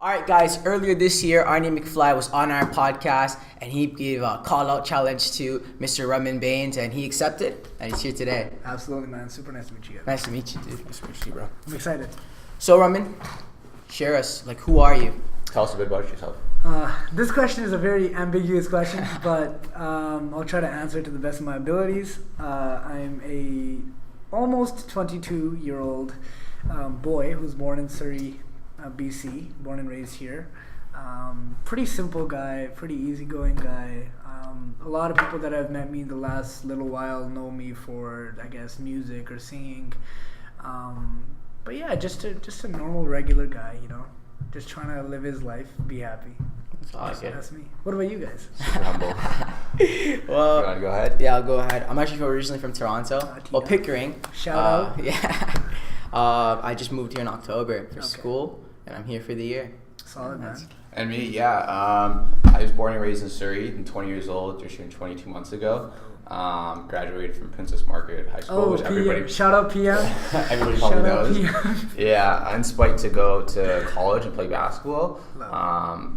Alright guys, earlier this year, ArnieMcFly was on our podcast and he gave a call-out challenge to Mr. Raman Bains and he accepted and he's here today. Absolutely, man. Super nice to meet you guys. Nice to meet you, dude. Nice to meet you, bro. I'm excited. So Raman, share us, who are you? Tell us a bit about yourself. This question is a very ambiguous question, but I'll try to answer it to the best of my abilities. I'm a almost 22-year-old boy who's born in Surrey, BC, born and raised here. Pretty simple guy, pretty easygoing guy. A lot of people that have met me the last little while know me for, I guess, music or singing. But yeah, just a normal, regular guy, just trying to live his life, be happy. That's awesome. That's me. What about you guys? Super humble. Well, You want to go ahead? yeah, I'll go ahead. I'm actually originally from Toronto. Well, Pickering. Shout out. Yeah. I just moved here in October for school and I'm here for the year. Solid, man. And me, yeah. I was born and raised in Surrey. I'm 20 years old, just turned 22 months ago. Graduated from Princess Margaret High School, Oh, which everybody shout out PM. everybody probably Shout out knows. PM. Yeah, I'm spiked to go to college and play basketball.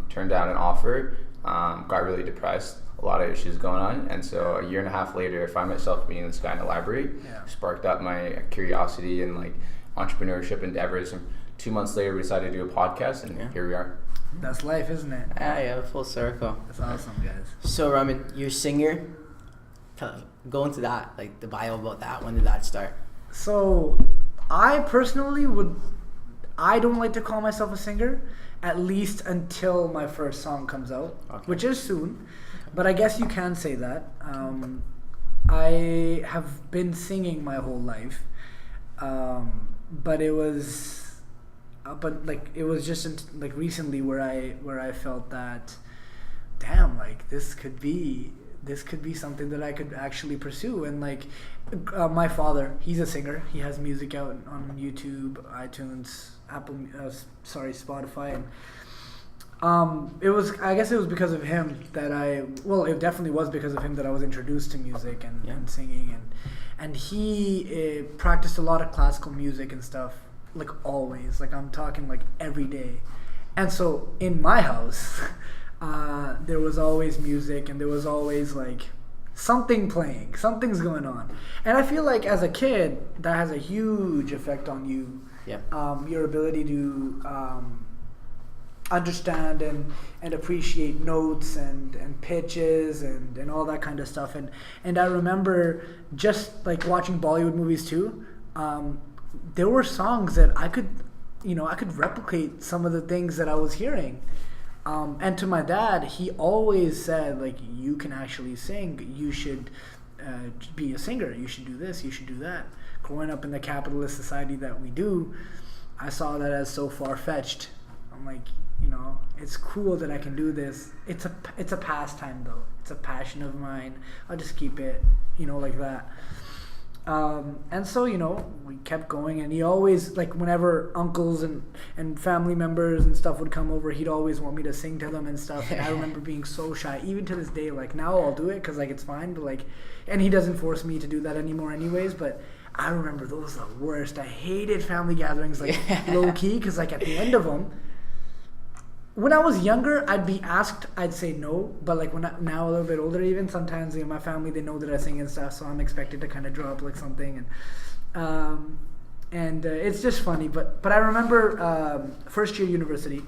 Turned down an offer. Got really depressed. A lot of issues going on, and so a year and a half later, I find myself being this guy in the library. Yeah. Sparked up my curiosity and entrepreneurship endeavors. And 2 months later, we decided to do a podcast, and here we are. That's life, isn't it? Yeah, full circle. That's awesome, guys. So Raman, you're a singer. Go into that, the bio about that. When did that start? So, I personally I don't like to call myself a singer, at least until my first song comes out, which is soon. But I guess you can say that. I have been singing my whole life, but it was just recently where I felt that, damn, this could be something that I could actually pursue. And my father, he's a singer. He has music out on YouTube, iTunes, Spotify, and I guess it was because of him that it definitely was because of him that I was introduced to music and singing, and he practiced a lot of classical music and stuff, always, I'm talking every day. And so in my house, there was always music, and there was always something playing, something's going on. And I feel as a kid, that has a huge effect on you. Yeah. Your ability to understand and appreciate notes and pitches and all that kind of stuff. And I remember just watching Bollywood movies too. There were songs that I could replicate some of the things that I was hearing. And to my dad, he always said, you can actually sing. You should be a singer. You should do this. You should do that. Growing up in the capitalist society that we do, I saw that as so far-fetched. I'm it's cool that I can do this. It's a pastime, though. It's a passion of mine. I'll just keep it, like that. And so, we kept going, and he always, whenever uncles and family members and stuff would come over, he'd always want me to sing to them and stuff. And I remember being so shy, even to this day. Now I'll do it because it's fine, but and he doesn't force me to do that anymore anyways. But I remember those were the worst. I hated family gatherings, low key, because at the end of them, when I was younger, I'd be asked, I'd say no. But now a little bit older, even sometimes my family, they know that I sing and stuff, so I'm expected to kind of drop something, and it's just funny. But I remember first year university.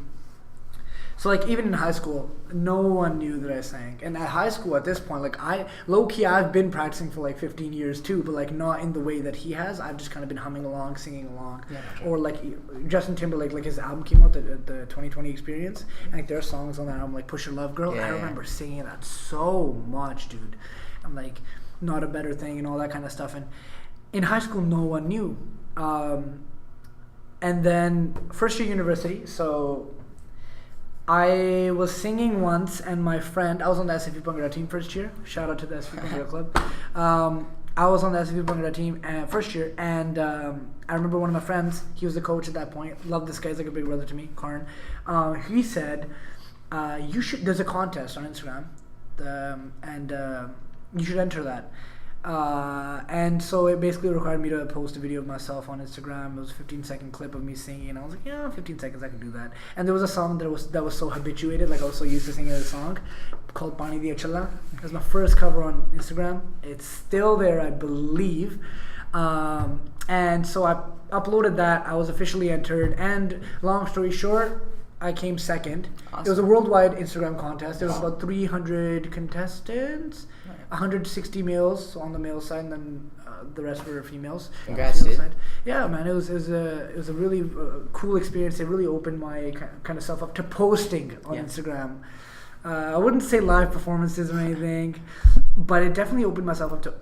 So even in high school, no one knew that I sang. And at high school, at this point, I've been practicing for 15 years too, but not in the way that he has. I've just kind of been humming along, singing along. Yeah, okay. Or Justin Timberlake, his album came out, the 2020 Experience, and there are songs on that album Push Your Love Girl. Yeah. I remember singing that so much, dude. I'm Not a Better Thing and all that kind of stuff. And in high school, no one knew. And then first year university, so I was singing once, and my friend, I was on the SFU Bhangra team first year. Shout out to the SFU Bhangra club. I was on the SFU Bhangra team first year, and I remember one of my friends, he was the coach at that point. Love this guy, he's like a big brother to me, Karn. He said, there's a contest on Instagram, and you should enter that. And so it basically required me to post a video of myself on Instagram. It was a 15-second clip of me singing, and I was like, yeah, 15 seconds, I can do that. And there was a song that was so habituated, like I was so used to singing a song, called Pani Diya Challa. It was my first cover on Instagram. It's still there, I believe. And so I uploaded that. I was officially entered, and long story short, I came second. Awesome. It was a worldwide Instagram contest. There was about 300 contestants, 160 males on the male side, and then the rest were females. Congrats, dude. Yeah, man, it was a really cool experience. It really opened my kind of self up to posting on Instagram. I wouldn't say live performances or anything, but it definitely opened myself up to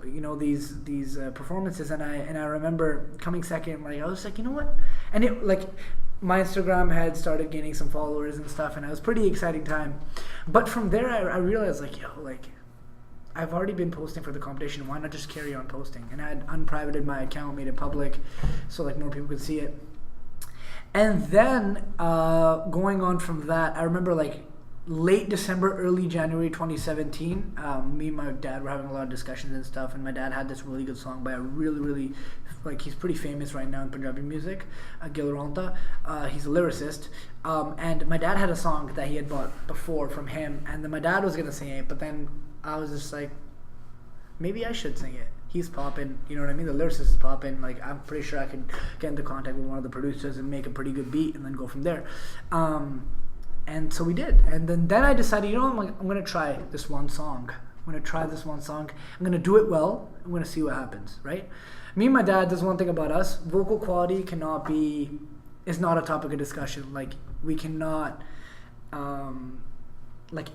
these performances. And I remember coming second. Like I was like, you know what? And it like. My Instagram had started gaining some followers and stuff, and it was a pretty exciting time. But from there, I realized, like, I've already been posting for the competition. Why not just carry on posting? And I had unprivated my account, made it public, so like more people could see it. And then going on from that, I remember like late December, early January 2017, me and my dad were having a lot of discussions and stuff, and my dad had this really good song by a really like he's pretty famous right now in Punjabi music, Gil Ronta. He's a lyricist, and my dad had a song that he had bought before from him, and then my dad was gonna sing it, but then I was just like, maybe I should sing it. He's popping, you know what I mean? The lyricist is popping. Like I'm pretty sure I could get into contact with one of the producers and make a pretty good beat, and then go from there. And so we did. And then I decided, you know, I'm going to try this one song. I'm going to do it well. I'm going to see what happens, right? Me and my dad, there's one thing about us. Vocal quality is not a topic of discussion. Like, we cannot, like,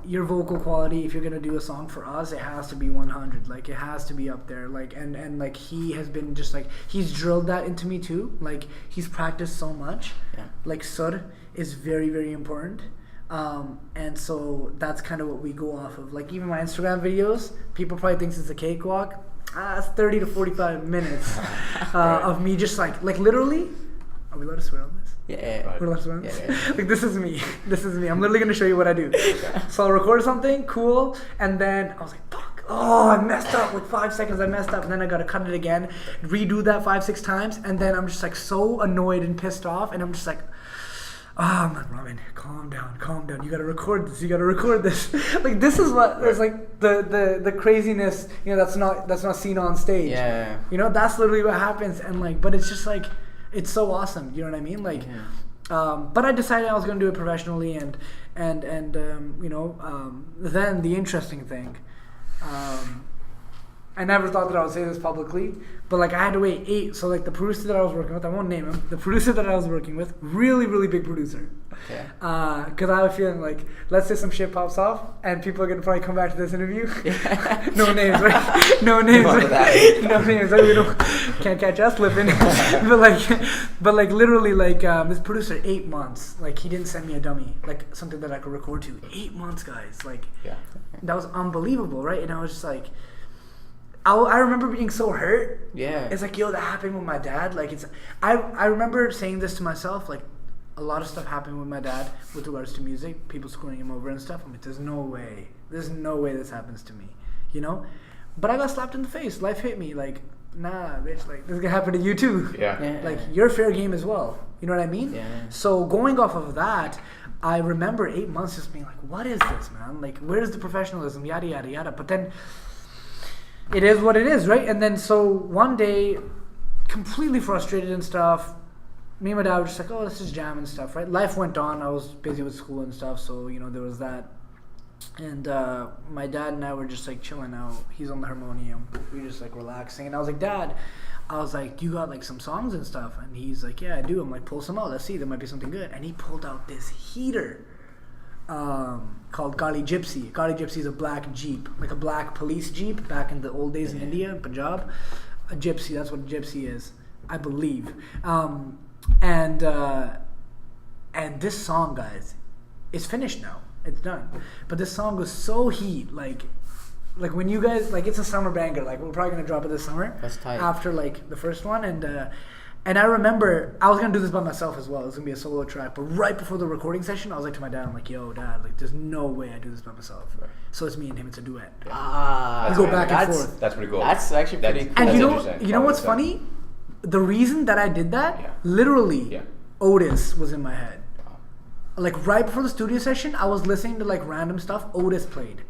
your vocal quality, if you're going to do a song for us, it has to be 100. Like, it has to be up there. Like, and like, he has been just like, he's drilled that into me too. Like, he's practiced so much. Yeah. Like, sur is very, very important. And so that's kind of what we go off of. Like, even my Instagram videos, people probably think it's a cakewalk. It's 30 to 45 minutes of me just like literally. Are we allowed to swear on this? Yeah. We're allowed to swear on this? Yeah. Like, this is me. I'm literally going to show you what I do. So I'll record something, cool, and then I was like, fuck. Oh, I messed up. Like 5 seconds I messed up, and then I got to cut it again, redo that 5-6 times, and then I'm just like so annoyed and pissed off, and I'm just like, I'm like, Raman, calm down. You gotta record this. Like, this is what is like the craziness, you know, that's not seen on stage. Yeah. You know, that's literally what happens, and like, but it's just like, it's so awesome. You know what I mean? Like, but I decided I was gonna do it professionally, and you know, then the interesting thing, I never thought that I would say this publicly, but like I had to wait 8. So like the producer that I was working with, I won't name him. The producer that I was working with, really big producer. Okay. Because I have a feeling like, let's say some shit pops off, and people are gonna probably come back to this interview. Yeah. No names, right? No names. Right? No names. Like, we can't catch us slipping. but like literally like this producer, 8 months. Like, he didn't send me a dummy, like something that I could record to. 8 months, guys. Like, that was unbelievable, right? And I was just like, I remember being so hurt. Yeah. It's like, yo, that happened with my dad. Like, I remember saying this to myself, like, a lot of stuff happened with my dad with regards to music, people screwing him over and stuff. I'm like, there's no way this happens to me, you know? But I got slapped in the face. Life hit me like, nah, bitch, like, this is gonna happen to you too. Yeah. Like, you're fair game as well. You know what I mean? Yeah. So going off of that, I remember 8 months just being like, what is this, man? Like, where's the professionalism? Yada, yada, yada. But then, it is what it is, right? And then so one day, completely frustrated and stuff, me and my dad were just like, oh, let's just jam and stuff, right? Life went on. I was busy with school and stuff, so, you know, there was that. And my dad and I were just like chilling out. He's on the harmonium. We were just like relaxing. And I was like, Dad, you got like some songs and stuff? And he's like, yeah, I do. I'm like, pull some out. Let's see. There might be something good. And he pulled out this heater. Called Kali Gypsy. Kali Gypsy is a black Jeep, like a black police Jeep back in the old days in India, Punjab. A Gypsy, that's what a Gypsy is, I believe. And this song, guys, is finished now. It's done. But this song was so heat, like when you guys, like, it's a summer banger. Like, we're probably gonna drop it this summer. That's tight. After like the first one, and And I remember I was gonna do this by myself as well. It was gonna be a solo track. But right before the recording session, I was like to my dad, I'm like, "Yo, Dad, like, there's no way I do this by myself." Right. So it's me and him. It's a duet. Ah, We go back and forth. That's pretty cool. That's actually pretty cool. And That's you interesting. know what's funny? The reason that I did that, Yeah. literally, Yeah. Otis was in my head. Wow. Like right before the studio session, I was listening to like random stuff. Otis played,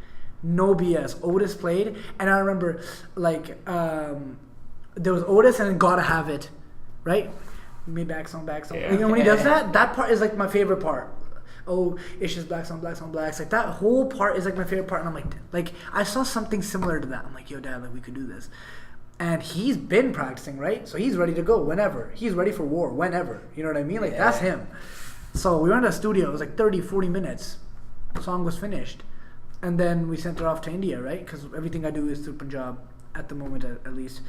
no BS. Otis played, and I remember like there was Otis and Gotta Have It, right? Me back song. Yeah. You know when he does that, that part is like my favorite part. Oh, it's just blacks on blacks on blacks. Like that whole part is like my favorite part, and I'm like I saw something similar to that. I'm like, yo, Dad, like we could do this. And he's been practicing, right? So he's ready to go whenever. He's ready for war whenever. You know what I mean? Like that's him. So we went to the studio. It was like 30, 40 minutes. The song was finished, and then we sent it off to India, right? Because everything I do is through Punjab at the moment, at least.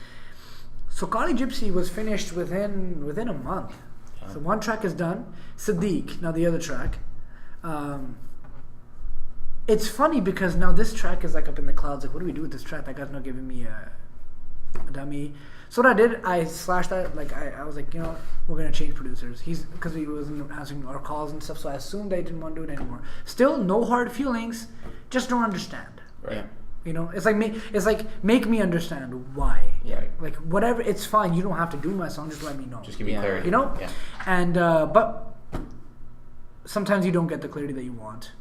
So Kali Gypsy was finished within a month. Yeah. So one track is done. Sadiq, now the other track. It's funny because now this track is like up in the clouds. Like, what do we do with this track? That guy's not giving me a dummy. So what I did, I slashed that. Like I was like, you know, we're gonna change producers. Because he wasn't answering our calls and stuff. So I assumed I didn't want to do it anymore. Still, no hard feelings. Just don't understand. Right. Yeah. You know, it's like make me understand why. Yeah. Like whatever, it's fine. You don't have to do my song. Just let me know. Just give me Yeah. clarity. You know. Yeah. And but sometimes you don't get the clarity that you want.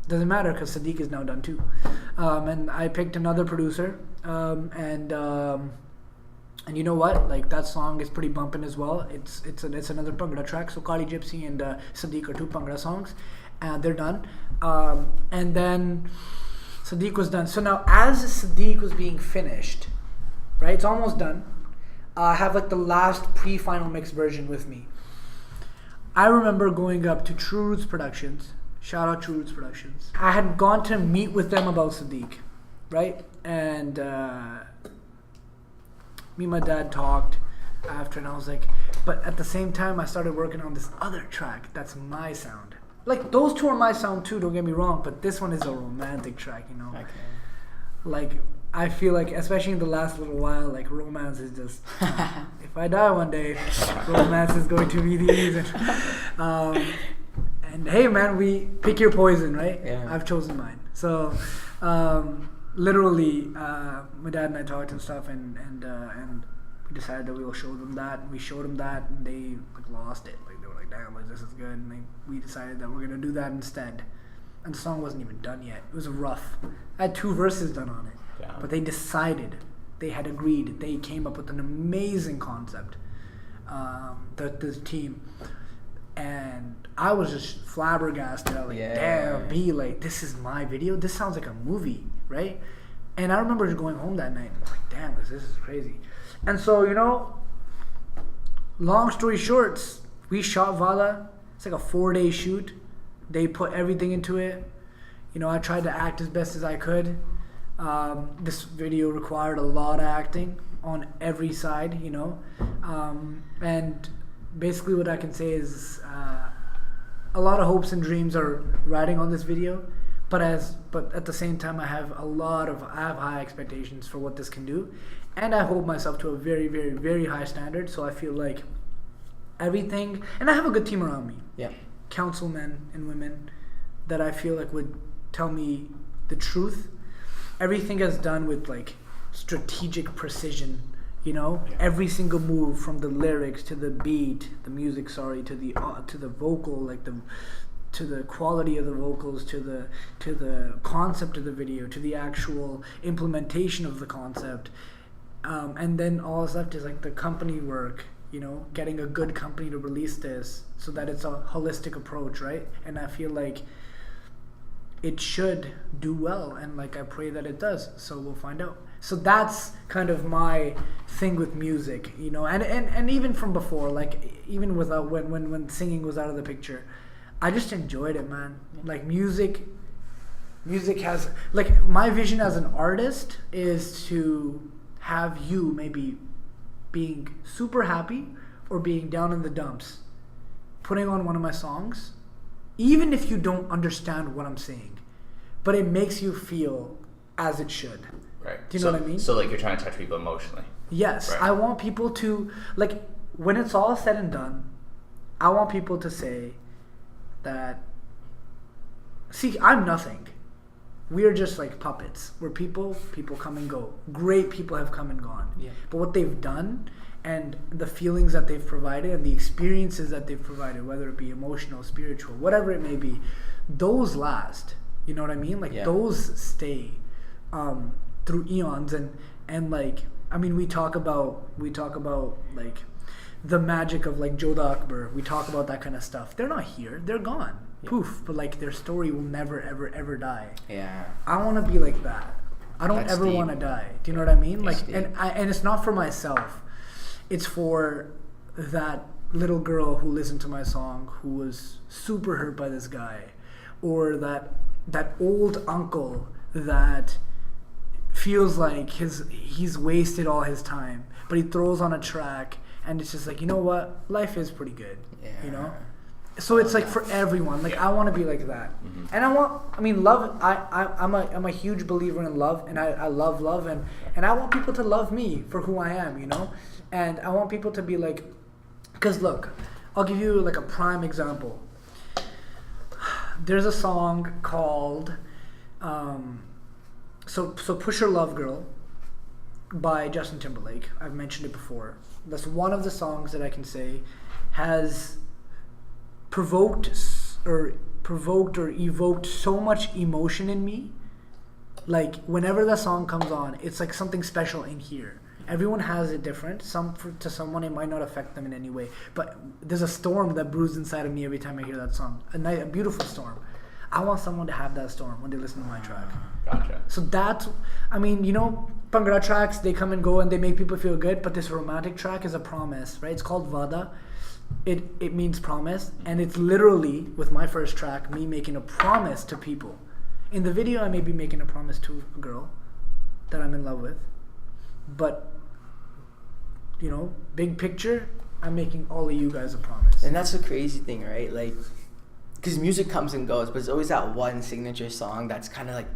Doesn't matter because Sadiq is now done too. And I picked another producer. And you know what? Like that song is pretty bumping as well. It's another Bhangra track. So Kali Gypsy and Sadiq are two Bhangra songs, and they're done. And then Sadiq was done. So now as Sadiq was being finished, right? It's almost done. I have like the last pre-final mix version with me. I remember going up to True Roots Productions. Shout out True Roots Productions. I had gone to meet with them about Sadiq, right? And me and my dad talked after, and I was like, but at the same time, I started working on this other track that's my sound. Like, those two are my sound too, don't get me wrong, but this one is a romantic track, you know? Okay. Like, I feel like, especially in the last little while, like, romance is just, if I die one day, romance is going to be the reason. And hey, man, we pick your poison, right? Yeah. I've chosen mine. So, literally, my dad and I talked and stuff, and we decided that we will show them that. And we showed them that, and they like lost it. Like they were like, "Damn, like this is good." And we decided that we're gonna do that instead. And the song wasn't even done yet. It was rough. I had 2 verses done on it, but they decided. They had agreed. They came up with an amazing concept. The team. And I was just flabbergasted. I was like, damn, B, like, this is my video? This sounds like a movie, right? And I remember just going home that night and I was like, damn, this is crazy. And so, you know, long story short, we shot Vala. It's like a 4-day shoot. They put everything into it. You know, I tried to act as best as I could. This video required a lot of acting on every side, you know. And basically what I can say is a lot of hopes and dreams are riding on this video, but at the same time I have high expectations for what this can do, and I hold myself to a very, very, very high standard. So I feel like everything, and I have a good team around me. Yeah. Councilmen and women that I feel like would tell me the truth. Everything is done with like strategic precision. You know, every single move, from the lyrics to the beat, the music, to the vocal, like to the quality of the vocals, to the concept of the video, to the actual implementation of the concept, and then all that's left is like the company work. You know, getting a good company to release this so that it's a holistic approach, right? And I feel like it should do well, and like I pray that it does. So we'll find out. So that's kind of my thing with music, you know, and even from before, like even without when singing was out of the picture, I just enjoyed it, man. Like music has, like, my vision as an artist is to have you maybe being super happy or being down in the dumps, putting on one of my songs, even if you don't understand what I'm saying, but it makes you feel as it should. Right. Do you know what I mean? So like you're trying to touch people emotionally. Yes. Right. I want people to, like, when it's all said and done, I want people to say that, see, I'm nothing. We are just like puppets. We're people come and go. Great people have come and gone. Yeah. But what they've done and the feelings that they've provided and the experiences that they've provided, whether it be emotional, spiritual, whatever it may be, those last. You know what I mean? Like those stay through eons, and like, I mean, we talk about like the magic of like Jodha Akbar. We talk about that kind of stuff. They're not here. They're gone. Yeah. Poof. But like their story will never ever ever die. Yeah. I want to be like that. I don't ever want to die. Do you know what I mean? Like, and it's not for myself. It's for that little girl who listened to my song who was super hurt by this guy, or that old uncle that feels like he's wasted all his time, but he throws on a track and it's just like, you know what, life is pretty good. You know, so it's like for everyone. Like I want to be like that. And I mean love, I'm a huge believer in love, and I love love, and I want people to love me for who I am, you know. And I want people to be like, because look, I'll give you like a prime example. There's a song called so Push Your Love Girl by Justin Timberlake. I've mentioned it before. That's one of the songs that I can say has provoked or evoked so much emotion in me. Like whenever that song comes on, it's like something special in here. Everyone has it different. To someone it might not affect them in any way, but there's a storm that brews inside of me every time I hear that song. A beautiful storm. I want someone to have that storm when they listen to my track. Gotcha. So that's, I mean, you know, Bhangra tracks, they come and go and they make people feel good, but this romantic track is a promise, right? It's called Vada. It means promise, and it's literally, with my first track, me making a promise to people. In the video, I may be making a promise to a girl that I'm in love with, but, you know, big picture, I'm making all of you guys a promise. And that's the crazy thing, right? Like, because music comes and goes, but it's always that one signature song that's kind of like,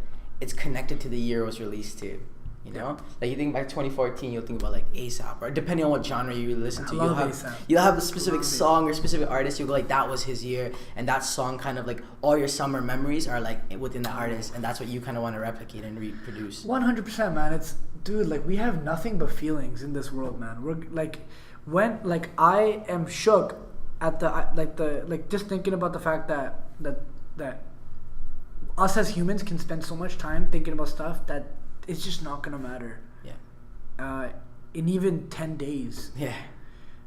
it's connected to the year it was released to, you know? Like you think back 2014, you'll think about like ASAP, or depending on what genre you listen to, you'll have a specific song or specific artist, you'll go like, that was his year, and that song kind of like, all your summer memories are like within the artist, and that's what you kind of want to replicate and reproduce. 100%, man. It's, dude, like we have nothing but feelings in this world, man. We're like, I am shook at the just thinking about the fact that us as humans can spend so much time thinking about stuff that it's just not gonna matter. Yeah. In even 10 days. Yeah.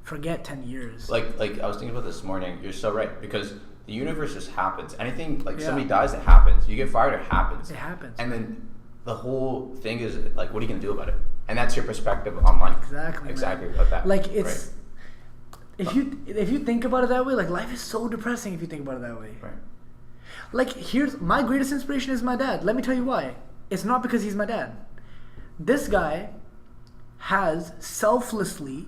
Forget 10 years. Like I was thinking about this morning. You're so right, because the universe just happens. Anything like somebody dies, it happens. You get fired, it happens. It happens. And then the whole thing is like, what are you gonna do about it? And that's your perspective on life. Exactly about that. Like it's. Right. If you think about it that way, like life is so depressing if you think about it that way. Right. Like here's my greatest inspiration is my dad. Let me tell you why. It's not because he's my dad. This guy has selflessly,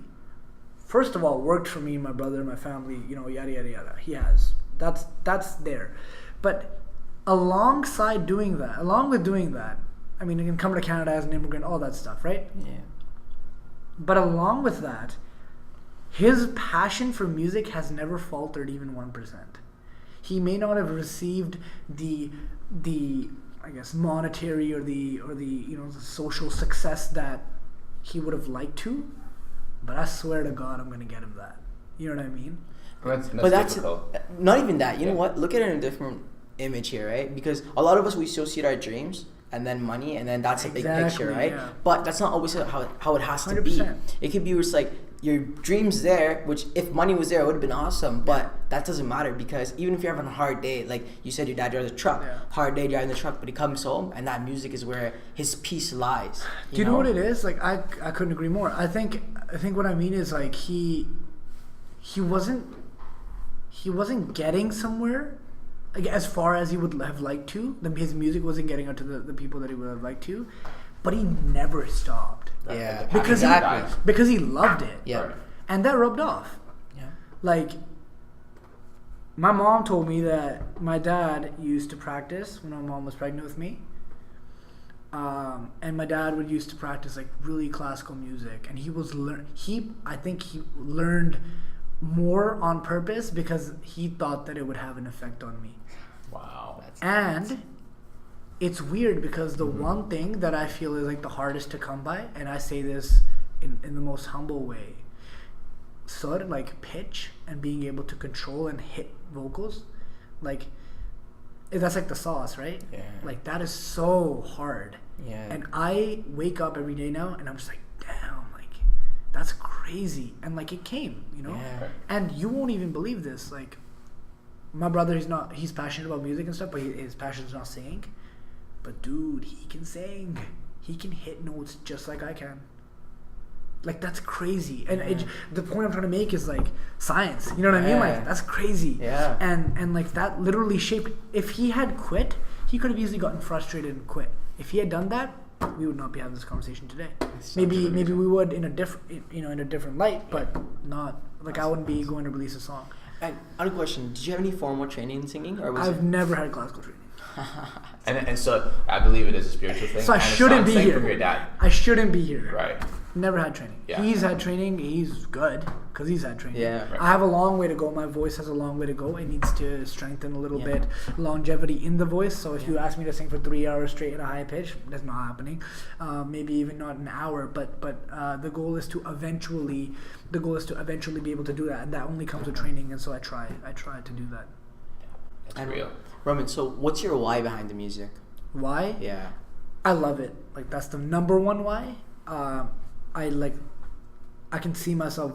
first of all, worked for me, my brother, my family, you know, yada yada yada. He has. That's there. But along with doing that, I mean, you can come to Canada as an immigrant, all that stuff, right? Yeah. But along with that, his passion for music has never faltered even 1%. He may not have received the I guess monetary or the you know the social success that he would have liked to, but I swear to God, I'm gonna get him that. You know what I mean? But that's not even that. You know what? Look at it in a different image here, right? Because a lot of us, we associate our dreams and then money, and then that's a big picture, right? Yeah. But that's not always how it has to 100%. Be. It could be where it's like your dream's there, which if money was there, it would have been awesome, but that doesn't matter, because even if you're having a hard day, like you said, your dad drives a truck, hard day driving the truck, but he comes home and that music is where his peace lies. Do you know what it is? Like I couldn't agree more. I think what I mean is like he wasn't getting somewhere, like, as far as he would have liked to. His music wasn't getting out to the people that he would have liked to, but he never stopped. Yeah, because he loved it. Yeah, and that rubbed off. Yeah, like my mom told me that my dad used to practice when my mom was pregnant with me. And my dad would used to practice like really classical music, and I think he learned more on purpose because he thought that it would have an effect on me. Wow. And it's weird because the one thing that I feel is like the hardest to come by, and I say this in the most humble way, sort of like pitch and being able to control and hit vocals, like that's like the sauce, right? Yeah. Like that is so hard. Yeah. And I wake up every day now and I'm just like, damn, like that's crazy. And like it came, you know? Yeah. And you won't even believe this. Like my brother, he's passionate about music and stuff, but his passion is not singing. But dude, he can sing. He can hit notes just like I can. Like that's crazy. And the point I'm trying to make is like science. You know what I mean? Like that's crazy. Yeah. And like that literally shaped. If he had quit, he could have easily gotten frustrated and quit. If he had done that, we would not be having this conversation today. Maybe we would in a different light, but not like I wouldn't be going to release a song. And other question: did you have any formal training in singing, or was I've never had classical training. And so I believe it is a spiritual thing. So I shouldn't be here. From your dad. I shouldn't be here. Right. Never had training. Yeah. He's had training. He's good because he's had training. Yeah. Right. I have a long way to go. My voice has a long way to go. It needs to strengthen a little bit. Longevity in the voice. So if you ask me to sing for 3 hours straight at a high pitch, that's not happening. Maybe even not an hour. But the goal is to eventually be able to do that, and that only comes with training. And so I try to do that. That's real. Roman, so what's your why behind the music? Why? Yeah. I love it. Like that's the number one why. I can see myself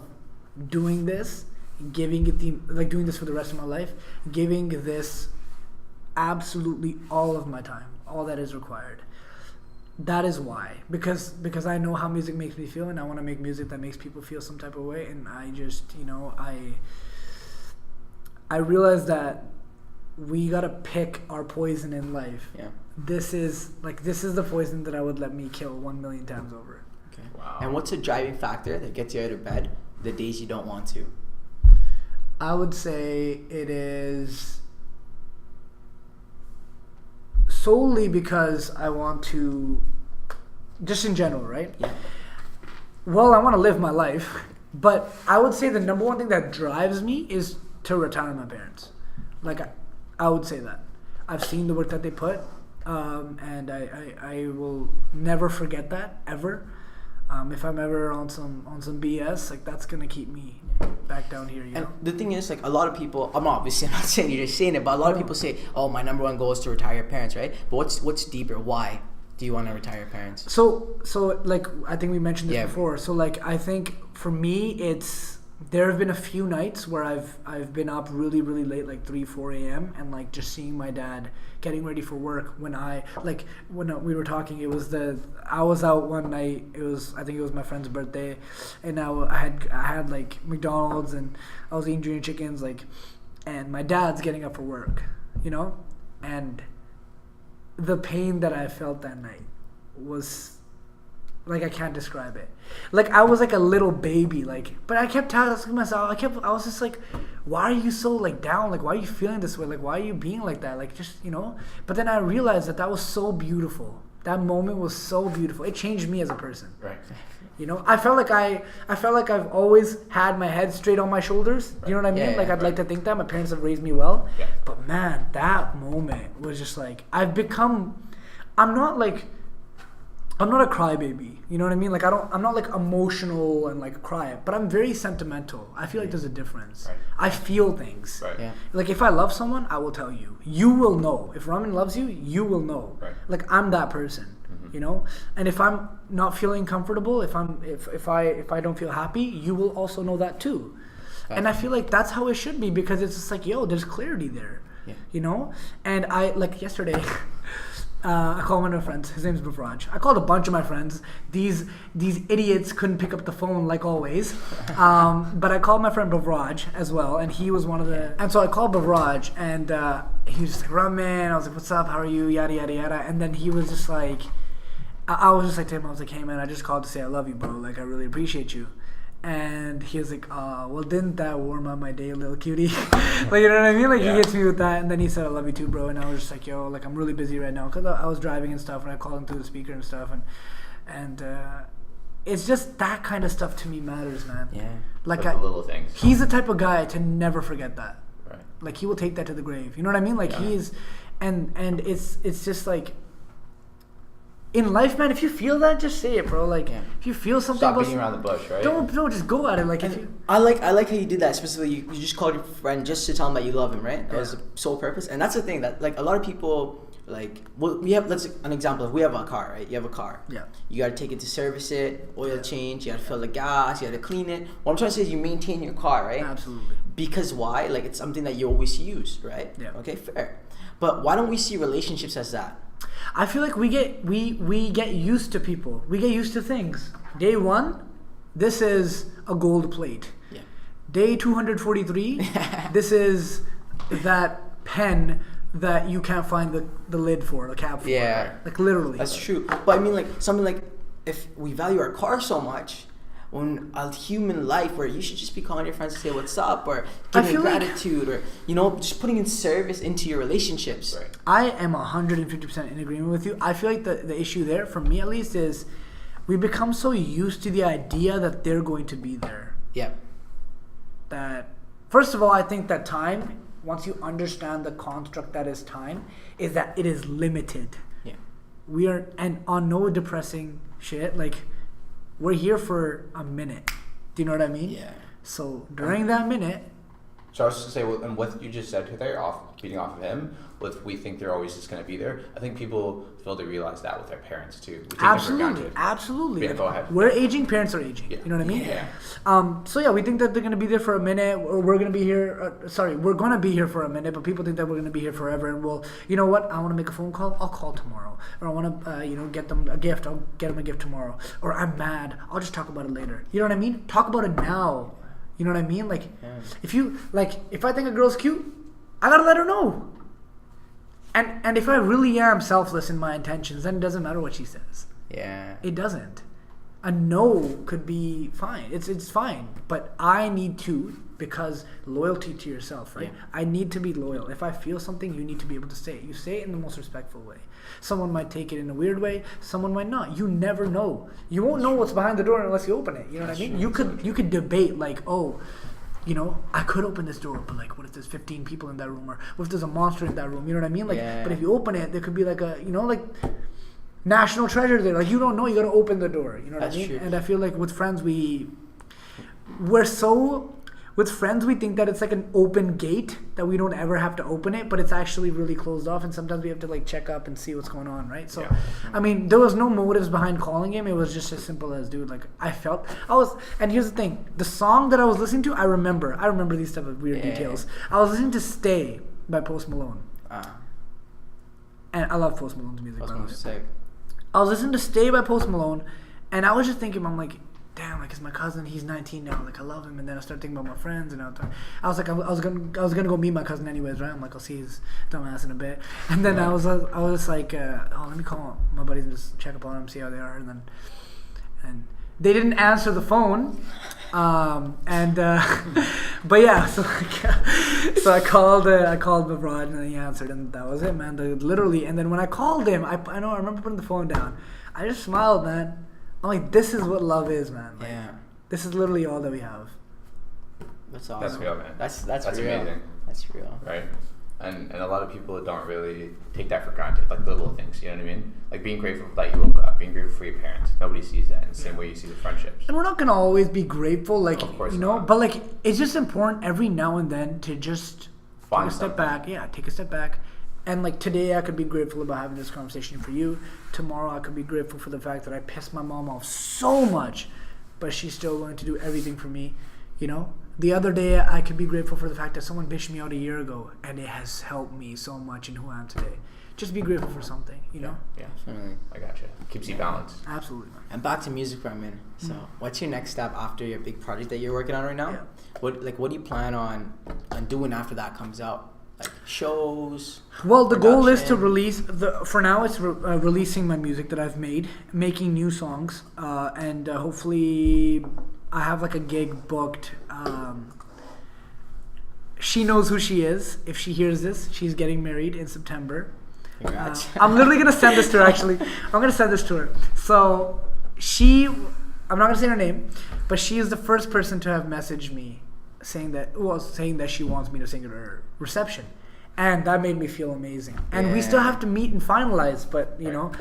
doing this, doing this for the rest of my life, giving this absolutely all of my time, all that is required. That is why, because I know how music makes me feel, and I want to make music that makes people feel some type of way. And I just, I realize that we gotta pick our poison in life. Yeah. This is the poison that I would let me kill 1 million times over. Okay. Wow. And what's a driving factor that gets you out of bed the days you don't want to? I would say it is solely because I want to, just in general, right? Yeah. Well, I want to live my life, but I would say the number one thing that drives me is to retire my parents. Like, I would say that. I've seen the work that they put, and I will never forget that, ever. If I'm ever on some BS, like that's gonna keep me back down here, you know. The thing is, like a lot of people, I'm not saying you're just saying it, but a lot of people say, "Oh, my number one goal is to retire your parents," right? But what's deeper? Why do you want to retire your parents? So like I think we mentioned this before. So like I think for me, there have been a few nights where I've been up really, really late, like 3-4 a.m. and like just seeing my dad getting ready for work. When we were talking, I was out one night. I think it was my friend's birthday, and I had like McDonald's and I was eating junior chickens, like, and my dad's getting up for work, you know, and the pain that I felt that night was like I can't describe it. Like I was like a little baby, like, but I kept asking myself. I was just like, why are you so like down? Like, why are you feeling this way? Like, why are you being like that? Like, just, you know. But then I realized that was so beautiful. That moment was so beautiful. It changed me as a person. Right. You know, I felt like I've always had my head straight on my shoulders. You know what I mean? Yeah, I'd like to think that my parents have raised me well. Yeah. But man, that moment was just like I'm not a crybaby. You know what I mean? Like I'm not like emotional and like cry, but I'm very sentimental. I feel like there's a difference. Right. I feel things. Right. Yeah. Like if I love someone, I will tell you. You will know. If Raman loves you, you will know. Right. Like I'm that person. You know? And if I'm not feeling comfortable, if I don't feel happy, you will also know that too. And I feel like that's how it should be, because it's just like, yo, there's clarity there. Yeah. You know? And I, like yesterday, I called one of my friends. His name's Bavraj. I called a bunch of my friends. These idiots couldn't pick up the phone like always. But I called my friend Bavraj as well, and he was one of the... And so I called Bavraj, and he was just like, Raman. I was like, what's up? How are you? Yada, yada, yada. And then he was just like... I was just like to him, I was like, hey man, I just called to say I love you, bro. Like, I really appreciate you. And he was like, well, didn't that warm up my day, little cutie? Like, you know what I mean? Like, he hits me with that, and then he said, I love you too, bro. And I was just like, yo, like, I'm really busy right now. Because I was driving and stuff, and I called him through the speaker and stuff. And it's just that kind of stuff to me matters, man. Yeah. Like, the little things. He's the type of guy to never forget that. Right. Like, he will take that to the grave. You know what I mean? Like, he's... And it's just like... In life, man, if you feel that, just say it, bro. Like, if you feel something... Stop beating around the bush, right? Don't just go at it. Like, I like how you did that. Specifically, you just called your friend just to tell him that you love him, right? That was the sole purpose. And that's the thing that, like, a lot of people, like, we have, let's an example. If we have a car, right? You have a car. Yeah. You got to take it to service it, oil change. You got to fill the gas. You got to clean it. What I'm trying to say is you maintain your car, right? Absolutely. Because why? Like, it's something that you always use, right? Yeah. Okay, fair. But why don't we see relationships as that? I feel like we get used to people. We get used to things. Day 1, this is a gold plate. Yeah. Day 243, this is that pen that you can't find the lid for, the cap for. Yeah. Like, literally. That's true. But I mean, like, something like, if we value our car so much, on a human life where you should just be calling your friends to say what's up or giving gratitude or, you know, just putting in service into your relationships. Right. I am 150% in agreement with you. I feel like the issue there, for me at least, is we become so used to the idea that they're going to be there. Yeah. That, first of all, I think that time, once you understand the construct that is time, is that it is limited. Yeah. We are, and on no depressing shit, like, we're here for a minute. Do you know what I mean? Yeah. So during that minute... So I was just going to say, and what you just said there, beating off of him, we think they're always just going to be there. I think people fail to realize that with their parents too. Absolutely. Yeah, go ahead. We're aging, parents are aging. Yeah. You know what I mean? Yeah. So yeah, we think that they're going to be there for a minute, or we're going to be here, we're going to be here for a minute, but people think that we're going to be here forever, and we'll, you know what, I want to make a phone call, I'll call tomorrow. Or I want to, get them a gift, I'll get them a gift tomorrow. Or I'm mad, I'll just talk about it later. You know what I mean? Talk about it now. You know what I mean? Like, if I think a girl's cute, I gotta let her know. And if I really am selfless in my intentions, then it doesn't matter what she says. Yeah. It doesn't. A no could be fine. It's fine. But I need to, because loyalty to yourself, right? Yeah. I need to be loyal. If I feel something, you need to be able to say it. You say it in the most respectful way. Someone might take it in a weird way. Someone might not. You never know. You won't know what's behind the door unless you open it. You know what I mean? You could debate like, oh, you know, I could open this door, but like, what if there's 15 people in that room, or what if there's a monster in that room? You know what I mean? Like, but if you open it, there could be like a, you know, like national treasure there. Like, you don't know. You got to open the door. You know what I mean? True. And I feel like with friends, with friends, we think that it's like an open gate, that we don't ever have to open it, but it's actually really closed off, and sometimes we have to like check up and see what's going on, right? So, I mean, there was no motives behind calling him. It was just as simple as, dude, like, and here's the thing, the song that I was listening to, I remember these type of weird details. I was listening to Stay by Post Malone. And I love Post Malone's music. Post Malone's sick. I was listening to Stay by Post Malone, and I was just thinking, I'm like, damn, like, it's my cousin, he's 19 now, like, I love him. And then I started thinking about my friends, and I was like, I was gonna go meet my cousin anyways, right? I'm like, I'll see his dumbass in a bit. And then I was like, let me call my buddies and just check up on them, see how they are. And they didn't answer the phone. But yeah, so I called my broad, and then he answered, and that was it, man. Literally. And then when I called him, I remember putting the phone down. I just smiled, man. I'm like, this is what love is, man. Like, this is literally all that we have. That's awesome. That's real, man. That's real. Amazing. That's real. Right? And a lot of people don't really take that for granted, like the little things, you know what I mean? Like being grateful that you woke up, being grateful for your parents. Nobody sees that in the same way you see the friendships. And we're not going to always be grateful, like, of course you know, not. But like, it's just important every now and then to just take a step back. Yeah, take a step back. And like, today I could be grateful about having this conversation for you. Tomorrow I could be grateful for the fact that I pissed my mom off so much, but she's still going to do everything for me, you know? The other day I could be grateful for the fact that someone bitched me out a year ago, and it has helped me so much in who I am today. Just be grateful for something, you know? Yeah, I gotcha. Keeps you balanced. Absolutely, man. And back to music for a minute. So, what's your next step after your big project that you're working on right now? Yeah. What do you plan on doing after that comes out? Like shows? Well, the goal is to release for now it's releasing my music that I've made, making new songs, and hopefully I have like a gig booked. She knows who she is. If she hears this, she's getting married in September. Congrats. I'm literally gonna send this to her. Actually, I'm gonna send this to her. So I'm not gonna say her name, but she is the first person to have messaged me saying that she wants me to sing at her reception. And that made me feel amazing. And we still have to meet and finalize, but you know,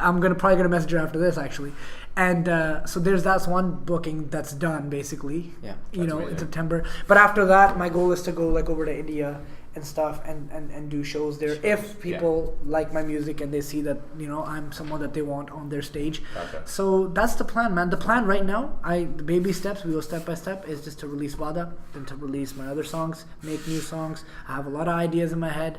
I'm probably gonna message her after this actually. And so that's one booking that's done basically. Yeah, you know, amazing. in September. But after that, my goal is to go like over to India and stuff and do shows there. If people like my music and they see that, you know, I'm someone that they want on their stage. Gotcha. So that's the plan, man. The plan right now, the baby steps, we go step by step, is just to release Vada, then to release my other songs, make new songs. I have a lot of ideas in my head.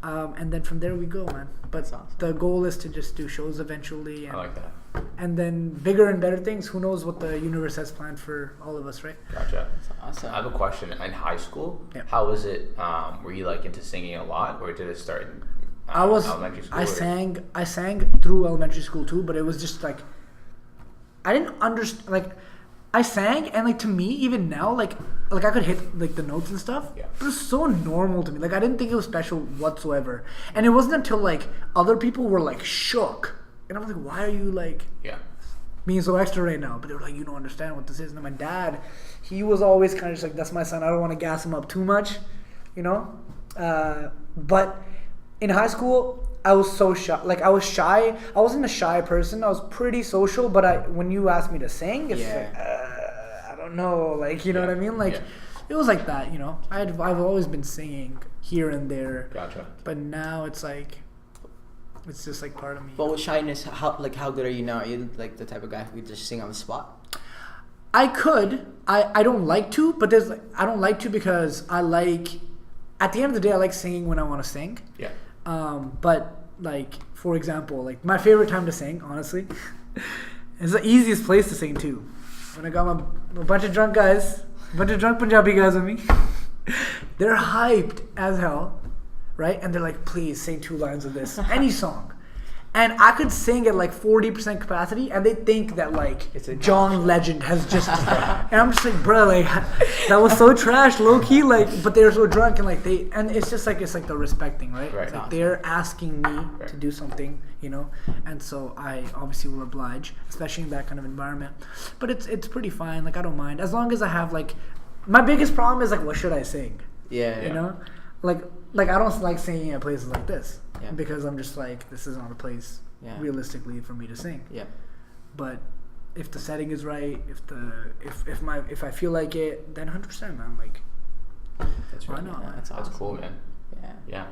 And then from there we go, man. But awesome. The goal is to just do shows eventually. And, I like that. And then bigger and better things. Who knows what the universe has planned for all of us, right? Gotcha. That's awesome. I have a question. In high school, Yeah. how was it? Were you like into singing a lot, or did it start in elementary school? I sang through elementary school too, but it was just like I didn't understand. Like I sang, and like to me, even now, like I could hit like the notes and stuff. Yeah. It was so normal to me. Like I didn't think it was special whatsoever. And it wasn't until like other people were like shook, and I was like, "Why are you like?" Yeah. being so extra right now?" But they were like, "You don't understand what this is." And then my dad, he was always kind of just like, "That's my son. I don't want to gas him up too much," you know. But in high school, I was so shy. Like I was shy. I wasn't a shy person. I was pretty social. But when you asked me to sing, it's like, I don't know. Like, you know what I mean? Like it was like that. You know, I've always been singing here and there. Gotcha. But now it's like. It's just like part of me. But with shyness, how good are you now? Are you like the type of guy who could just sing on the spot? I could. I don't like to, but I don't like to because I like. At the end of the day, I like singing when I want to sing. Yeah. But like for example, like my favorite time to sing, honestly, is the easiest place to sing too. When I got a bunch of drunk guys, a bunch of drunk Punjabi guys with me, they're hyped as hell. Right? And they're like, "Please sing 2 lines of this, any song." And I could sing at like 40% capacity, and they think that like John Legend has just. And I'm just like, bro, like that was so trash, low key. Like, but they're so drunk and like and it's just like the respect thing, right? Right. Like they're asking me to do something, you know, and so I obviously will oblige, especially in that kind of environment. But it's pretty fine. Like I don't mind as long as I have like. My biggest problem is like, what should I sing? Yeah. You know, like I don't like singing at places like this because I'm just like, this is not a place realistically for me to sing. Yeah. But if the setting is right, if I feel like it, then 100%, man. Like, That's why right. not? Yeah, that's awesome. That's cool, man. Yeah. Yeah.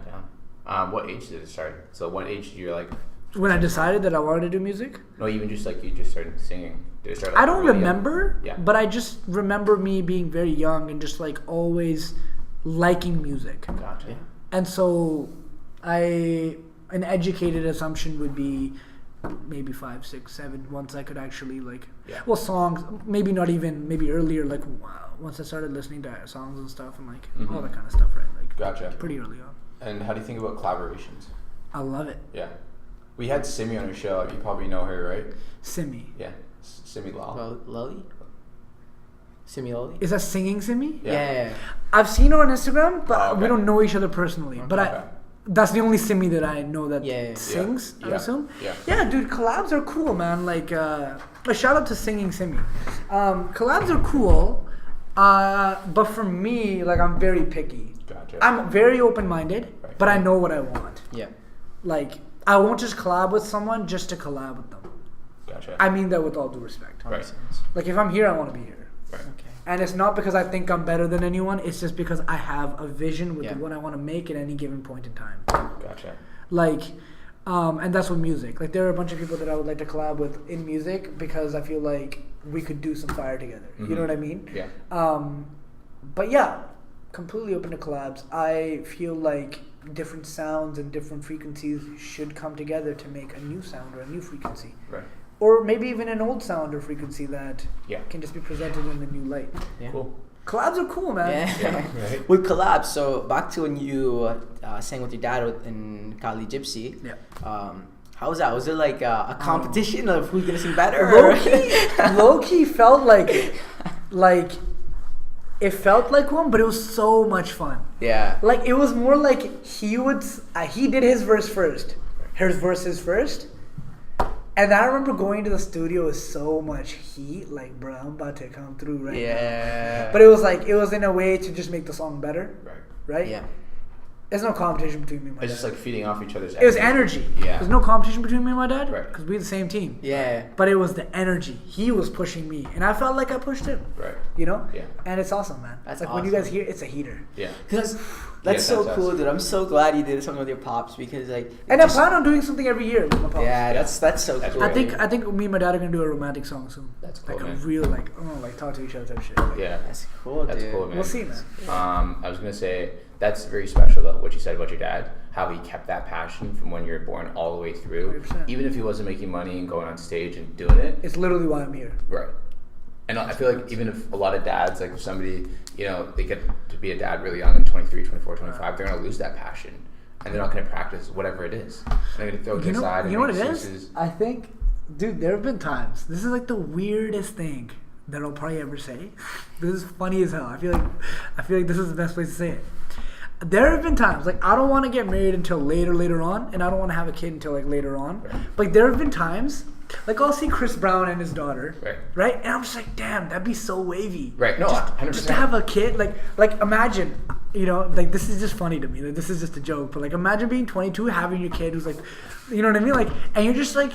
Down. What age did it start? So what age did you like? When I decided that I wanted to do music, No, even just like you just started singing. Did it start? Like, I don't really remember. Yeah. But I just remember me being very young and just like always liking music. Gotcha. Yeah. And so an educated assumption would be maybe 5, 6, 7 once I could actually like songs, maybe not even, maybe earlier, like once I started listening to songs and stuff and like all that kind of stuff, right? Like Gotcha. pretty early on. And how do you think about collaborations? I love it. Yeah. We had Simi on our show. You probably know her, right? Simi. Yeah. Simi Lal. Lolly? Simi Lolly? Is that singing Simi? Yeah. I've seen her on Instagram, but Oh, okay. we don't know each other personally. Okay. But that's the only Simi that I know that sings, I Yeah. assume. Yeah. Yeah, dude, collabs are cool, man. Like, a shout out to Singing Simi. Collabs are cool, but for me, like, I'm very picky. Gotcha. I'm very open-minded, Right. but I know what I want. Yeah. Like, I won't just collab with someone just to collab with them. Gotcha. I mean that with all due respect. Right. Like, if I'm here, I want to be here. Right. Okay. And it's not because I think I'm better than anyone. It's just because I have a vision with what I want to make at any given point in time. Gotcha. Like, and that's with music. Like, there are a bunch of people that I would like to collab with in music because I feel like we could do some fire together. Mm-hmm. You know what I mean? Yeah. But yeah, completely open to collabs. I feel like different sounds and different frequencies should come together to make a new sound or a new frequency. Right. Or maybe even an old sound or frequency that Yeah. can just be presented in a new light. Yeah. Cool. Collabs are cool, man. Yeah. Right. With collabs, so back to when you sang with your dad in Kali Gypsy. Yeah. How was that? Was it like a competition of who's gonna sing better? Low key felt like it. like, it felt like one, but it was so much fun. Yeah. Like, it was more like he did his verse first. His verses first. And I remember going to the studio with so much heat, like, bro, I'm about to come through right now. Yeah. But it was in a way to just make the song better. Right? Yeah. There's no competition between me and my dad. It's just like feeding off each other's energy. It was energy. Yeah. There's no competition between me and my dad. Right. Because we're the same team. Yeah. But it was the energy. He was pushing me. And I felt like I pushed him. Right. You know? Yeah. And it's awesome, man. That's like awesome. when you guys hear it's a heater. Yeah. Because that's so cool, dude. I'm so glad you did something with your pops because like. And I plan on doing something every year with my pops. Yeah, that's so cool. I think me and my dad are gonna do a romantic song soon. That's cool, like man. a real talk to each other type shit. Yeah. That's cool, dude. That's cool, man. We'll see, man. I was gonna say that's very special though. What you said about your dad, how he kept that passion from when you were born all the way through. 100%. Even if he wasn't making money and going on stage and doing it. It's literally why I'm here. Right. And I feel like even if a lot of dads, like if somebody, they get to be a dad really young, like 23, 24, 25, they're going to lose that passion. And they're not going to practice whatever it is. They're going to throw it to the side. You know what it is? I think, dude, there have been times. This is like the weirdest thing that I'll probably ever say. This is funny as hell. I feel like this is the best place to say it. There have been times, like, I don't want to get married until later on, and I don't want to have a kid until, like, later on. Right. Like, there have been times, like, I'll see Chris Brown and his daughter, right? And I'm just like, damn, that'd be so wavy. Right, no, 100%. Just to have a kid, like imagine, like, this is just funny to me. Like, this is just a joke, but, like, imagine being 22, having your kid who's, like, you know what I mean? Like, and you're just, like,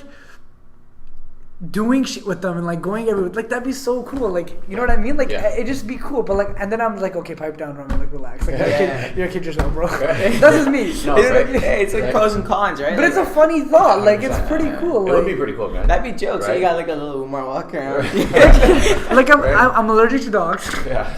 doing shit with them and like going everywhere, like that'd be so cool. Like, you know what I mean? Like, it'd just be cool. But like, and then I'm like, okay, pipe down, Roman, like relax. Like, you're a kid yourself, bro. That's just me. No, it's like pros and cons, right? But it's a funny thought. Like, it's pretty cool. Like, it would be pretty cool, man. That'd be jokes. Right? So you got like a little Umair walking around. Like, I'm allergic to dogs. Yeah.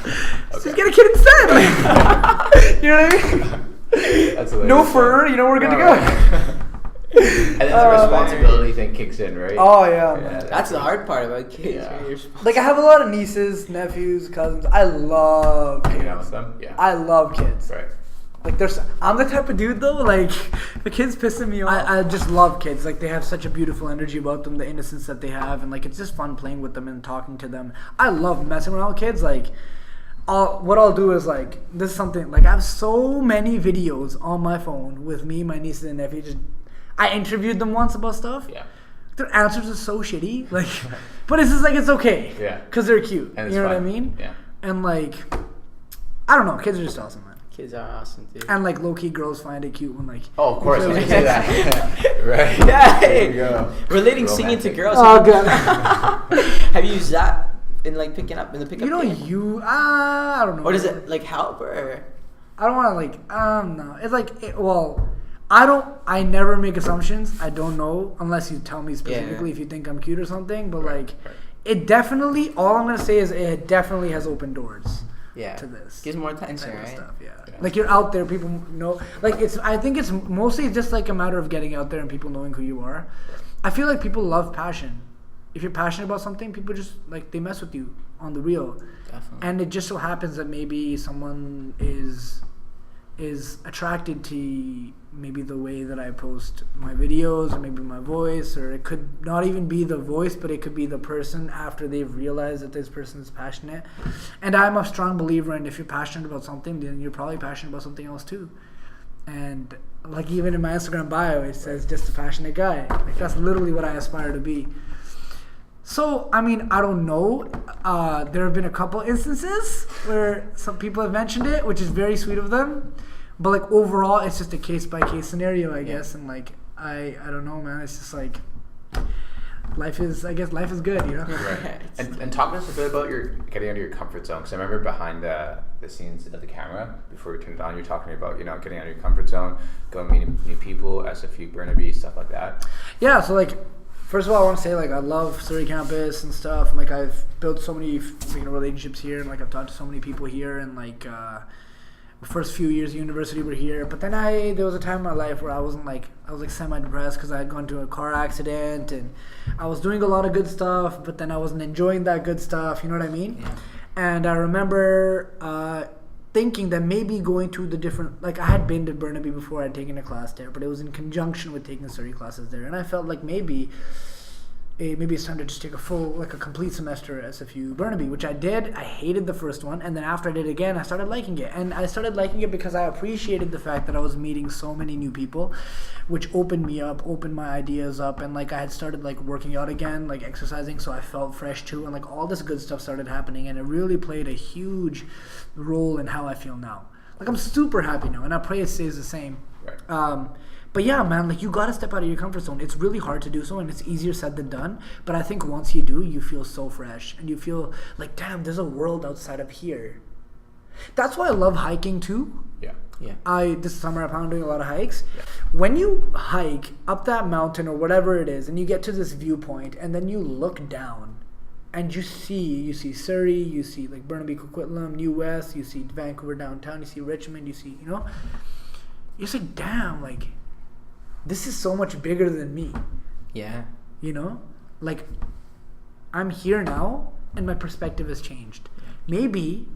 So just get a kid instead. Like, you know what I mean? That's no fur. You know, we're good to go. And then the responsibility thing kicks in, right? Oh yeah, man. That's the hard part about kids. Yeah. Right? Like, I have a lot of nieces, nephews, cousins. I love kids. Hanging out with them? Yeah. I love kids. Right. Like, I'm the type of dude though, like, the kids pissing me off. I just love kids. Like, they have such a beautiful energy about them, the innocence that they have, and like, it's just fun playing with them and talking to them. I love messing around with kids. Like, what I'll do is, like, this is something, like, I have so many videos on my phone with me, my nieces and nephews. I interviewed them once about stuff. Yeah. Their answers are so shitty. Like, but it's just like, it's okay. Yeah. Because they're cute. And it's you know fun. what I mean? Yeah. And like, I don't know. Kids are just awesome, man. Kids are awesome, dude. And like, low-key girls find it cute when like. Oh, of course. you You can say that. Right. Yeah. There you go. Relating singing to girls. Oh god. Have you used that in like picking up in the pickup? You know, I don't know. Or does it like help or? I don't want to like. No. It's like. I never make assumptions. I don't know unless you tell me specifically if you think I'm cute or something. But like, it definitely. All I'm gonna say is it definitely has opened doors. Yeah. To this. Gives more attention, type of right? Stuff, yeah. Like, you're out there, people know. Like, I think it's mostly just like a matter of getting out there and people knowing who you are. I feel like people love passion. If you're passionate about something, people just like, they mess with you on the real. Definitely. And it just so happens that maybe someone is attracted to maybe the way that I post my videos, or maybe my voice, or it could not even be the voice, but it could be the person after they've realized that this person is passionate. And I'm a strong believer in, if you're passionate about something, then you're probably passionate about something else too. And like, even in my Instagram bio, it says just a passionate guy. Like, that's literally what I aspire to be. So, I mean, I don't know. There have been a couple instances where some people have mentioned it, which is very sweet of them. But like, overall, it's just a case-by-case scenario, I guess. And like, I don't know, man. It's just like, life is good, you know? Right. And talk to us a bit about your getting out of your comfort zone. Because I remember behind the scenes of the camera, before we turned it on, you were talking about, getting out of your comfort zone, going meeting new people, SFU, Burnaby, stuff like that. Yeah, so like, first of all, I want to say, like, I love Surrey campus and stuff. And like, I've built so many relationships here, and like, I've talked to so many people here, and like, the first few years of university were here. But then there was a time in my life where I was semi-depressed because I had gone to a car accident, and I was doing a lot of good stuff, but then I wasn't enjoying that good stuff, you know what I mean? Yeah. And I remember thinking that maybe going to the different, like, I had been to Burnaby before, I had taken a class there, but it was in conjunction with taking Surrey classes there, and I felt like maybe maybe it's time to just take a complete semester at SFU Burnaby, which I did. I hated the first one, and then after I did it again, I started liking it. And I started liking it because I appreciated the fact that I was meeting so many new people, which opened me up, opened my ideas up, and like I had started like working out again, like exercising, so I felt fresh too, and like all this good stuff started happening, and it really played a huge role in how I feel now. Like I'm super happy now, and I pray it stays the same. Right. But yeah, man, like you gotta step out of your comfort zone. It's really hard to do so, and it's easier said than done. But I think once you do, you feel so fresh, and you feel like, damn, there's a world outside of here. That's why I love hiking too. Yeah. This summer I'm doing a lot of hikes. Yeah. When you hike up that mountain or whatever it is, and you get to this viewpoint, and then you look down, and you see Surrey, you see like Burnaby, Coquitlam, New West, you see Vancouver downtown, you see Richmond, you see, you're just like, damn, like, this is so much bigger than me. Yeah. Like, I'm here now, and my perspective has changed. Maybe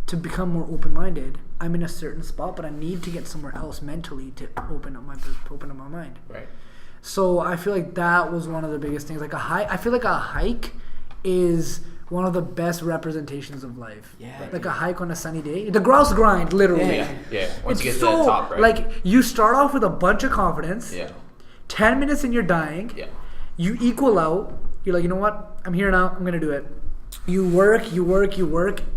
to become more open-minded, I'm in a certain spot, but I need to get somewhere else mentally to open up my mind. Right. So I feel like that was one of the biggest things. Like I feel like a hike is one of the best representations of life. Yeah. Like a hike on a sunny day. The grouse grind, literally. Yeah. Once you get so, to the top, right? like, you start off with a bunch of confidence. Yeah. 10 minutes and you're dying. Yeah. You equal out. You're like, you know what? I'm here now. I'm going to do it. You work.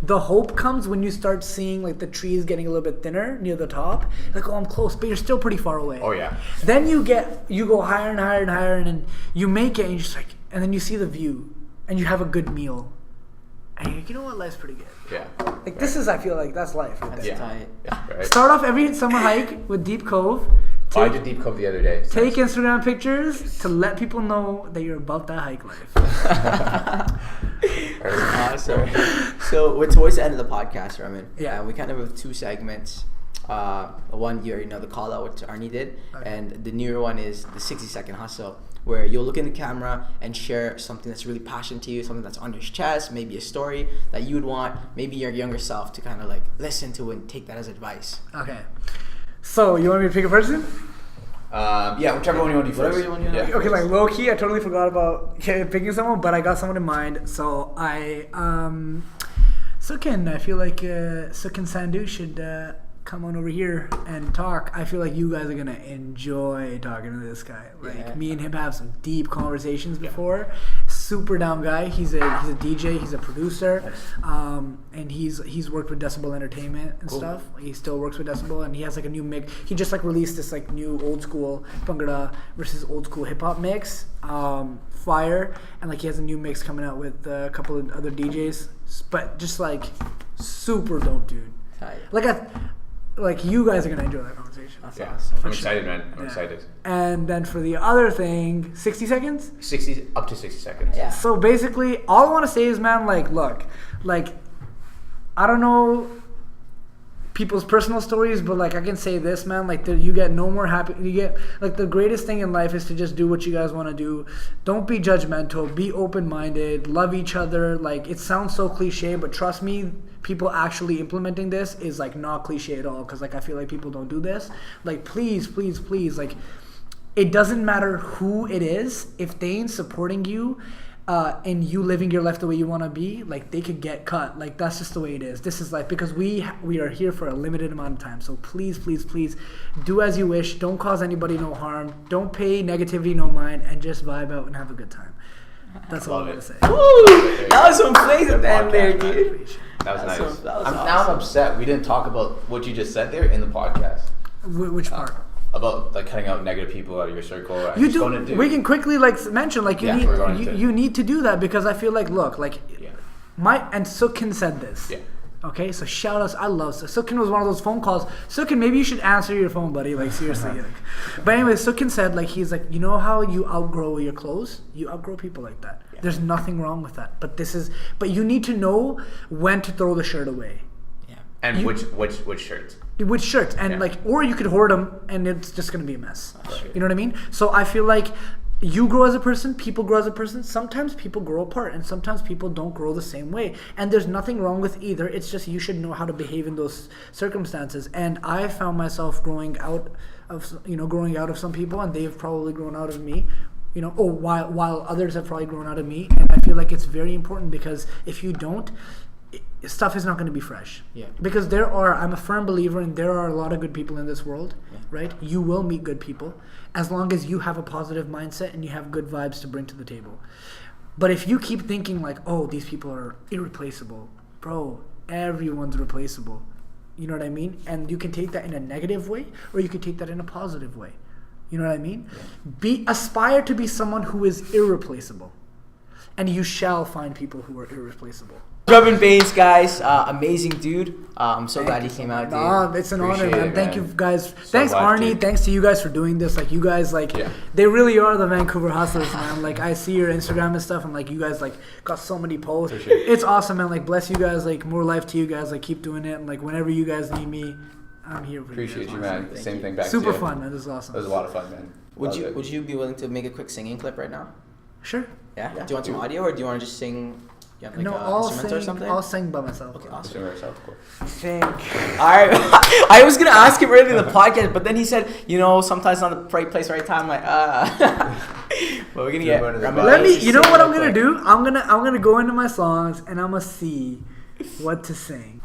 The hope comes when you start seeing, like, the trees getting a little bit thinner near the top. Like, oh, I'm close, but you're still pretty far away. Oh, yeah. Then you go higher and higher and higher, and then you make it, and you're just like, and then you see the view, and you have a good meal. And you're like, you know what? Life's pretty good. Yeah. Like, this is, I feel like, that's life. Right That's there. tight. Yeah. Right. Start off every summer hike with Deep Cove. I did Deep Cove the other day. Take Instagram pictures to let people know that you're about that hike life. Awesome. So we're towards the end of the podcast, Raman. Yeah. We kind of have two segments. One, you already know the call out, which Arnie did. Okay. And the newer one is the 60-second hustle, where you'll look in the camera and share something that's really passionate to you, something that's on your chest, maybe a story that you would want maybe your younger self to kind of like listen to and take that as advice. Okay. So, you want me to pick a person? Yeah, whichever one you want to do first. Whatever you want to do. Yeah. Okay, like low key, I totally forgot about picking someone, but I got someone in mind. So Sukin, I feel like Sukin Sandhu should come on over here and talk. I feel like you guys are gonna enjoy talking to this guy. Like me and him have some deep conversations before. Super down guy. He's a DJ. He's a producer, and he's worked with Decibel Entertainment and stuff. He still works with Decibel, and he has like a new mix. He just like released this like new old school Bhangra versus old school hip hop mix. Fire, and like he has a new mix coming out with a couple of other DJs. But just like super dope, dude. Like you guys are gonna enjoy that conversation. That's Yeah, awesome. I'm excited, man. I'm excited. And then for the other thing, 60 seconds? 60 up to 60 seconds. Yeah. So basically, all I want to say is, man, like, look, like, I don't know people's personal stories, but like I can say this, man, like you get no more happy. You get like the greatest thing in life is to just do what you guys want to do. Don't be judgmental. Be open-minded. Love each other. Like it sounds so cliche, but trust me, people actually implementing this is like not cliche at all. Because like I feel like people don't do this. Like please, like it doesn't matter who it is if they ain't supporting you. And you living your life the way you want to be, like they could get cut. Like that's just the way it is. This is life because we are here for a limited amount of time. So please do as you wish. Don't cause anybody no harm. Don't pay negativity no mind, and just vibe out and have a good time. That's all I'm gonna say. Woo! That was some flames at the end there, dude. That was nice. That was awesome. Now I'm upset we didn't talk about what you just said there in the podcast. Which part? About like cutting out negative people out of your circle. You do. We can quickly like mention like you need to do that because I feel like and Sukin said this. Yeah. Okay, so shout outs. I love Sukin was one of those phone calls. Sukin, maybe you should answer your phone, buddy. Like seriously. But anyway, Sukin said like he's like, you know how you outgrow your clothes? You outgrow people like that. Yeah. There's nothing wrong with that. But you need to know when to throw the shirt away. And which shirts? Which shirts and like, or you could hoard them and it's just gonna be a mess. You know what I mean? So I feel like you grow as a person, people grow as a person. Sometimes people grow apart, and sometimes people don't grow the same way. And there's nothing wrong with either. It's just you should know how to behave in those circumstances. And I found myself growing out of some people, and they've probably grown out of me. You know, while others have probably grown out of me, and I feel like it's very important because if you don't, stuff is not going to be fresh. Yeah. Because I'm a firm believer in there are a lot of good people in this world, right? You will meet good people as long as you have a positive mindset and you have good vibes to bring to the table. But if you keep thinking like, oh, these people are irreplaceable, bro, everyone's replaceable. You know what I mean? And you can take that in a negative way or you can take that in a positive way. You know what I mean? Yeah. Aspire to be someone who is irreplaceable. And you shall find people who are irreplaceable. Raman Bains, guys, amazing dude. I'm so glad he came out, dude. No, it's an honor, man. Thank you, guys. Thanks, glad, Arnie. dude. Thanks to you guys for doing this. Like, you guys, like, they really are the Vancouver hustlers, man. Like, I see your Instagram and stuff, and like, you guys, like, got so many posts. It's awesome, man. Like, bless you guys. Like, more life to you guys. Like, keep doing it. And like, whenever you guys need me, I'm here for Appreciate you. Appreciate you, man. Same thing back to you. Super fun, man. This is awesome. It was a lot of fun, man. Would you be willing to make a quick singing clip right now? Sure. Yeah. Do you want some audio, or do you want to just sing? Like I'll sing by myself. Okay, awesome. Sing by yourself, cool. Thank you. Alright. I was gonna ask him earlier in the podcast, but then he said, sometimes not the right place, right time. Like, but we're gonna get. Let me. You know what I'm gonna do? I'm gonna go into my songs and I'm gonna see what to sing.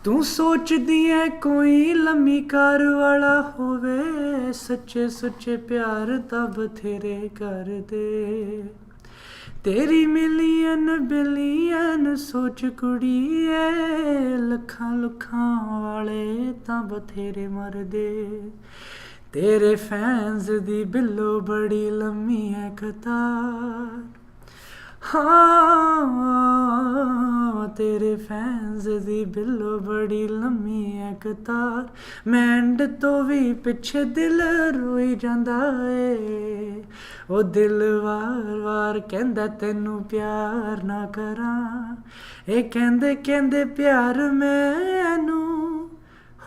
तू सोचदी है कोई लम्मी car वाला होवे सच्चे सच्चे प्यार दा बथेरे कर दे तेरी मिलियन बिलियन सोच कुड़ीए लखां लुखां वाले तां बथेरे मर दे तेरे फैंस दी बिल्लो बड़ी लम्मी है कतार हाँ तेरे फैंस दी बिल्लो बड़ी लम्मी है कतार मैंड तो भी पिछे दिल रोई जांदा ए ओ दिल वार वार कहंदा तैनू प्यार ना करां ए कहंदे कहंदे प्यार मैनू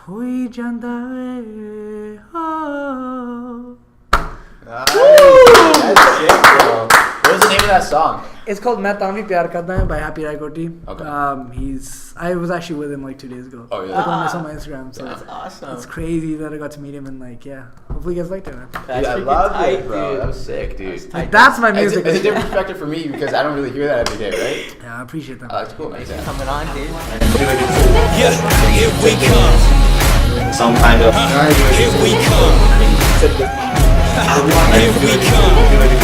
होई जांदा ए हो That's sick, bro. What was the name of that song? It's called Main Taan Bhi Pyar Karda Hai by Happy Raikoti. Okay. I was actually with him like 2 days ago. Oh, yeah. Like on my Instagram. So That's awesome. it's crazy that I got to meet him and like, yeah. Hopefully you guys liked it, man. That's I freaking love tight, it, bro. dude. That was sick, dude. Like, that's my music. It's a different perspective for me because I don't really hear that every day, right? Yeah, I appreciate that. That's cool, man. Yeah. Coming on, dude. Yeah, here we come. Some kind of Here we come. Here we come.